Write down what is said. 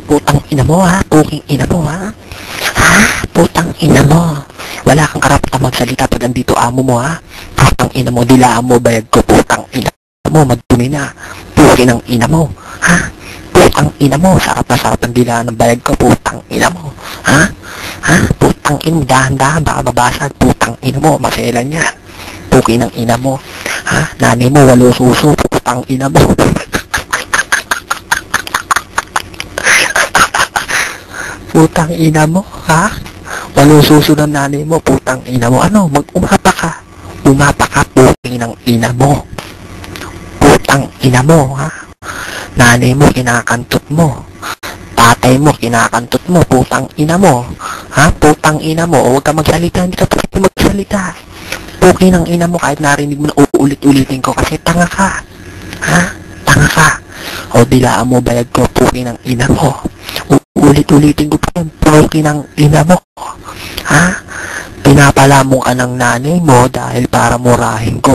Putang ina mo ha, puking ina mo ha. Ha? Putang ina mo. Wala kang karapatang magsalita pag andito amo mo ha. Putang ina mo, dilaan mo bayag ko, putang ina mo, magdumi na. Puking ang ina mo. Ha? Putang ina mo, sarap na sarap ang dilaan ng bayag ko, putang ina mo. Ha? Ha? Putang ina mo, dahan-dahan, baka mabasag, putang ina mo, maselan yan. Puking ang ina mo. Ha? Nanay mo, walo suso, putang ina mo. Putang ina mo, ha? Walang susunod ng nanay mo, putang ina mo. Ano, mag-umapa ka. Umapa ka, puting ng ina mo. Putang ina mo, ha? Nanay mo, kinakantot mo. Tatay mo, kinakantot mo, putang ina mo. Ha? Putang ina mo. O, huwag ka magsalita, hindi ka pwede magsalita. Puking ng ina mo, kahit narinig mo na uulit-ulitin ko, kasi tanga ka. Ha? Tanga ka. O, dilaan mo, bayad ko, puking ng ina mo. Ulit-ulitin ko pa yung puking ng ina mo. Ha? Pinapala mo ka ng nanay mo dahil para murahin ko,